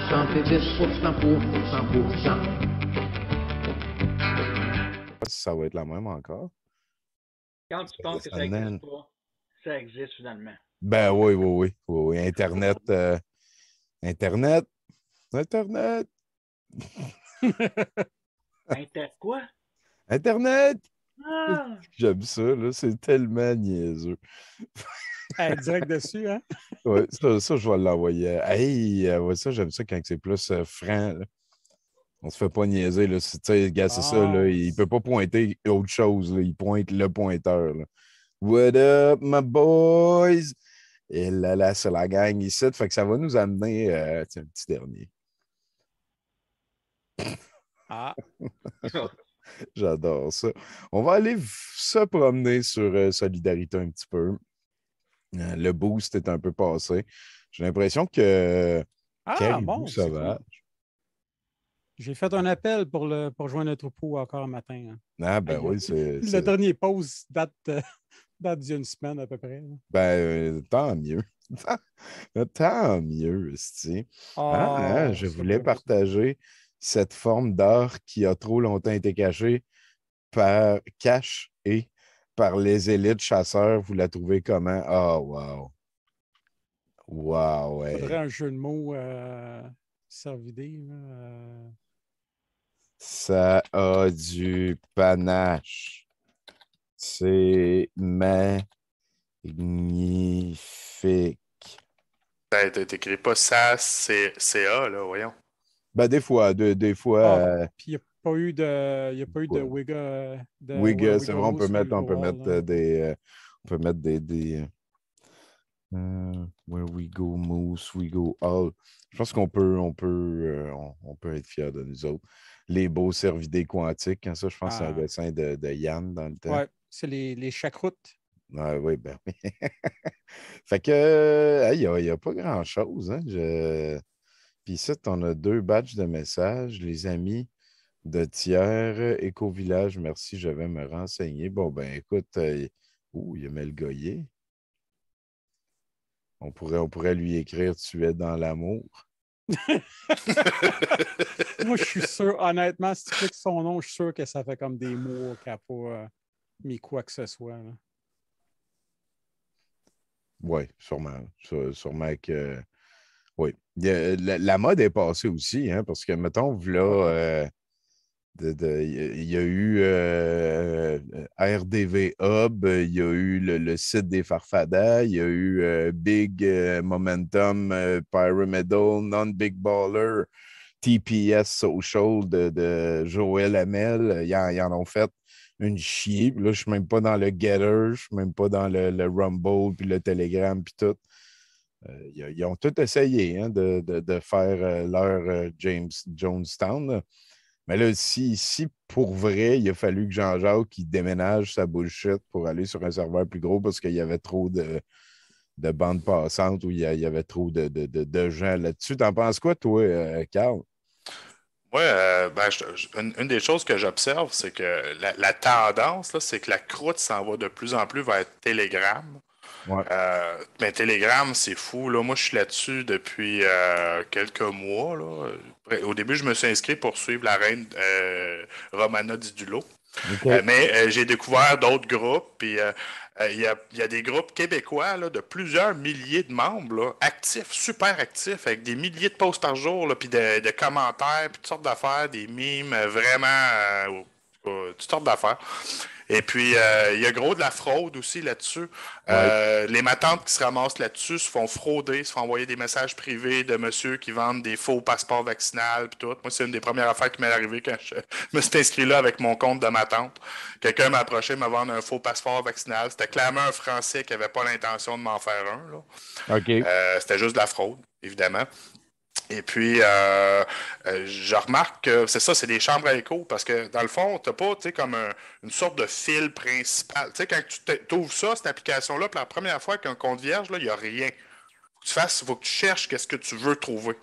Santé 10% pour 100%. Ça va être la même encore. Quand tu penses que ça n'existe pas, ça existe finalement. Ben oui. Internet. Internet. Inter quoi? Internet! Ah! J'aime ça, là. C'est tellement niaiseux. Direct dessus, hein? Oui, ça, je vais l'envoyer. Hey, ouais, ça, j'aime ça quand c'est plus franc, là. On se fait pas niaiser, là. Tu sais, gars, c'est ça, là. Il peut pas pointer autre chose, là. Il pointe le pointeur, là. What up, my boys? Et là, c'est la gang ici. Fait que ça va nous amener un petit dernier. J'adore ça. On va aller se promener sur Solidarité un petit peu. Le boost est un peu passé. J'ai l'impression que Caribou Sauvage. Cool. J'ai fait un appel pour joindre le troupeau encore un matin. Hein. Ah, ben oui, c'est. Le dernier pause date d'il y a une semaine à peu près. Là. Ben, tant mieux. Tant mieux, c'est. Je voulais partager cette forme d'art qui a trop longtemps été cachée et par les élites chasseurs. Vous la trouvez comment? Ah, wow. Wow, ouais. Il faudrait un jeu de mots servidé. Ça a du panache. C'est magnifique. T'écris pas ça, c'est CA, là, voyons. Ben, des fois. Puis il n'y a pas eu de Wigga. Wigga, c'est vrai, on peut mettre des Where we go, Moose, we go all. Je pense qu'on peut être fiers de nous autres. Les beaux cervidés quantiques, hein, ça, je pense que c'est un dessin de Yann dans le temps. Oui, c'est les chacroutes. Oui, ben oui. Fait que, il n'y a pas grand-chose. Hein, Puis ici, on a 2 badges de messages. Les amis de Thiers, Éco-Village, merci, je vais me renseigner. Bon, ben écoute, il y a Melgoyer. On pourrait lui écrire « Tu es dans l'amour ». Moi, je suis sûr, honnêtement, si tu cliques son nom, je suis sûr que ça fait comme des mois qu'il n'a pas mis quoi que ce soit. Oui, sûrement. Sûrement que... Oui. La mode est passée aussi, hein, parce que, mettons, là... il y a eu RDV Hub, il y a eu le site des Farfadas, il y a eu Big Momentum, Pyramidal, Non-Big Baller, TPS Social de Joël Hamel. Ils en ont fait une chier. Là, je ne suis même pas dans le Getter, je ne suis même pas dans le Rumble, puis le Telegram, puis tout. Ils ont tout essayé hein, de faire leur James Jonestown. Là. Mais là, si pour vrai, il a fallu que Jean-Jacques déménage sa bullshit pour aller sur un serveur plus gros parce qu'il y avait trop de bandes passantes ou il y avait trop de gens là-dessus. T'en penses quoi, toi, Carl? Oui, une des choses que j'observe, c'est que la tendance, là, c'est que la croûte s'en va de plus en plus vers Telegram. Ouais. Mais Telegram, c'est fou. Là. Moi, je suis là-dessus depuis quelques mois. Là. Au début, je me suis inscrit pour suivre la reine Romana Didulo. Okay. Mais j'ai découvert d'autres groupes. Puis il y a des groupes québécois là, de plusieurs milliers de membres là, actifs, super actifs, avec des milliers de posts par jour, là, puis de commentaires, puis toutes sortes d'affaires, des mimes, vraiment toutes sortes d'affaires. Et puis, il y a gros de la fraude aussi là-dessus. Ouais. Les matantes qui se ramassent là-dessus se font frauder, se font envoyer des messages privés de monsieur qui vendent des faux passeports vaccinaux puis tout. Moi, c'est une des premières affaires qui m'est arrivée quand je me suis inscrit là avec mon compte de ma tante. Quelqu'un m'a approché, m'a vendu un faux passeport vaccinal. C'était clairement un Français qui n'avait pas l'intention de m'en faire un. Là. OK. C'était juste de la fraude, évidemment. Et puis, je remarque que c'est ça, c'est des chambres à écho, parce que dans le fond, tu n'as pas comme une sorte de fil principal. Tu sais, quand tu ouvres ça, cette application-là, puis la première fois qu'un compte vierge, il n'y a rien. Faut que tu cherches qu'est-ce que tu veux trouver.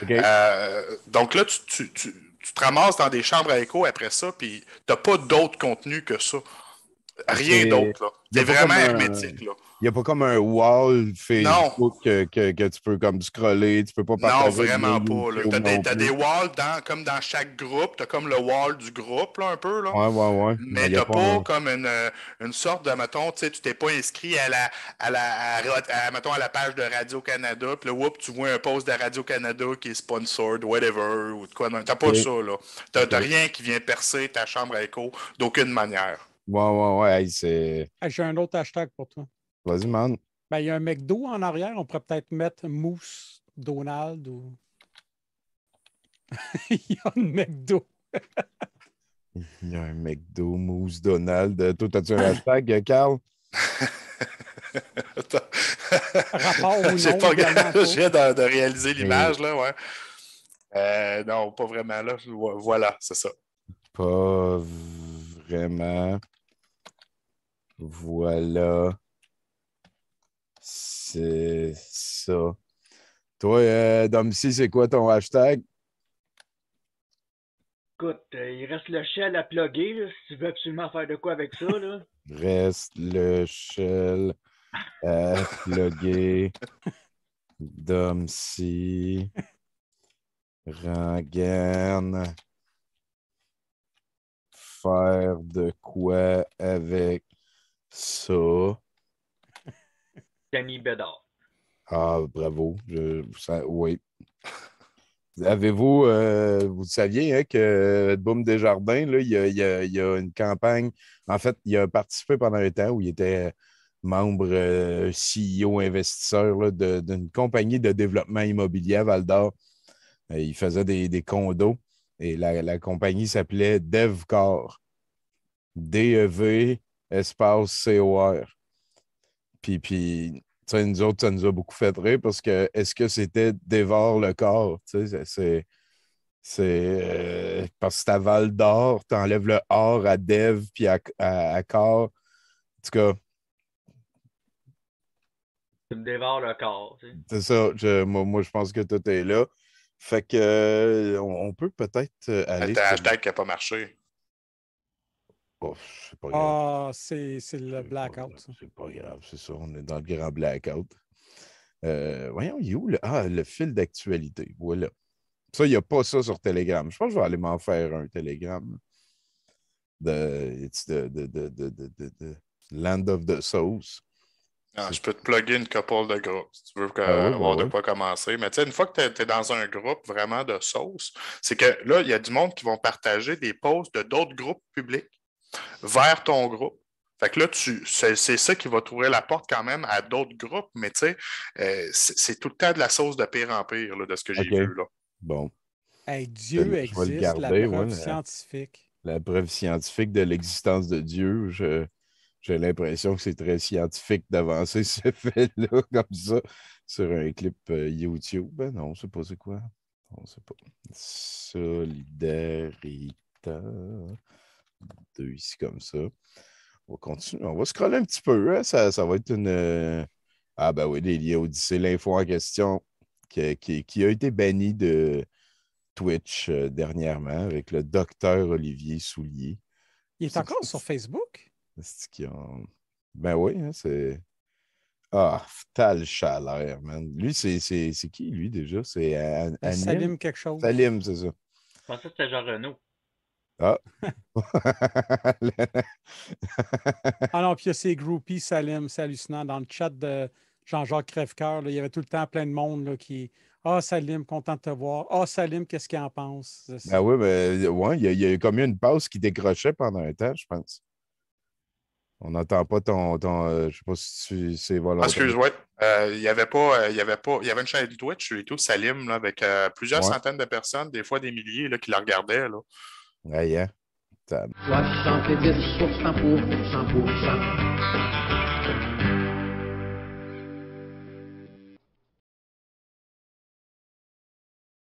Okay. Donc là, tu te ramasses dans des chambres à écho après ça, puis tu n'as pas d'autre contenu que ça. Rien d'autre, là. C'est vraiment hermétique, là. Il n'y a pas comme un wall Facebook que tu peux comme scroller, tu peux pas Non, partager. vraiment pas. T'as des plus. walls comme dans chaque groupe. T'as comme le wall du groupe, là, un peu. Là. Ouais. Mais y a t'as pas un- comme une sorte de, mettons, tu sais, tu t'es pas inscrit mettons, à la page de Radio-Canada, puis là, whoop, tu vois un post de Radio-Canada qui est sponsored, whatever, ou de quoi. T'as pas ça, là. T'as rien qui vient percer ta chambre à écho d'aucune manière. Ouais, c'est... Hey, j'ai un autre hashtag pour toi. Vas-y, man. Ben, il y a un McDo en arrière. On pourrait peut-être mettre Mousse Donald ou... Il y a un McDo. Il y a un McDo, Mousse, Donald. Toi, as-tu un hashtag, Carl? Rapport ou non? Je viens de réaliser l'image, là, ouais. Non, pas vraiment, là. Voilà, c'est ça. Pas vraiment. Voilà. C'est ça. Toi, Domcy, c'est quoi ton hashtag? Écoute, il reste le shell à plugger, là, si tu veux absolument faire de quoi avec ça. Là. Reste le shell à plugger. Domcy. Rangan. Faire de quoi avec ça? Danny Bédard. Ah, bravo. Oui. Avez-vous, vous saviez hein, que Boom Desjardins, là, il y a une campagne. En fait, il a participé pendant un temps où il était membre CEO investisseur là, d'une compagnie de développement immobilier à Val-d'Or. Il faisait des condos et la compagnie s'appelait DevCor. DEV espace COR. Puis tu sais, nous autres, ça nous a beaucoup fait rire parce que est-ce que c'était dévore le corps? Tu sais, c'est parce que c'est à Val d'Or, tu enlèves le or à Dev puis à corps. En tout cas, Tu me dévores le corps. Tu sais. c'est ça. Moi, je pense que tout est là. Fait que on peut peut-être aller. C'est un hashtag qui n'a pas marché. Oh, c'est pas grave. Ah, c'est le blackout. C'est pas grave, c'est ça. On est dans le grand blackout. Voyons, il est où le fil d'actualité? Voilà. Ça, il n'y a pas ça sur Telegram. Je pense que je vais aller m'en faire un Telegram. It's the Land of the Sauce. Ah, je peux te plugger une couple de groupes si tu veux avoir de quoi commencer. Mais tu sais, une fois que tu es dans un groupe vraiment de sauce, c'est que là, il y a du monde qui vont partager des posts de d'autres groupes publics vers ton groupe. Fait que là, c'est ça qui va trouver la porte quand même à d'autres groupes, mais tu sais, c'est tout le temps de la sauce de pire en pire là, de ce que j'ai vu. Là. Bon. Hey, Dieu existe, garder, la preuve scientifique. La preuve scientifique de l'existence de Dieu, j'ai l'impression que c'est très scientifique d'avancer ce fait-là comme ça sur un clip YouTube. Ben non, c'est pas c'est quoi. On sait pas. Solidarité. De ici comme ça. On va continuer. On va scroller un petit peu. Hein? Ça va être une. Ah ben oui, l'Elia Odyssée, l'info en question qui a été banni de Twitch dernièrement avec le docteur Olivier Soulier. Il est encore sur Facebook? Ben oui, hein, c'est. Ah, Tal Chalère, man. Lui, c'est qui, lui, déjà? C'est Salim quelque chose. Salim, c'est ça. Je pensais que c'était Jean Renaud. Ah. Ah non, puis il y a ces groupies, Salim, c'est hallucinant. Dans le chat de Jean-Jacques Crèvecoeur, il y avait tout le temps plein de monde là, qui. Ah, Salim, content de te voir. Ah, Salim, qu'est-ce qu'il en pense? Ben oui, mais ouais, il y a comme eu une pause qui décrochait pendant un temps, je pense. On n'entend pas ton je ne sais pas si c'est volontaire. Excuse-moi, il y avait une chaîne Twitch et tout, Salim, là, avec plusieurs centaines de personnes, des fois des milliers là, qui la regardaient. Là. Ouais, yeah. 70% pour 100%.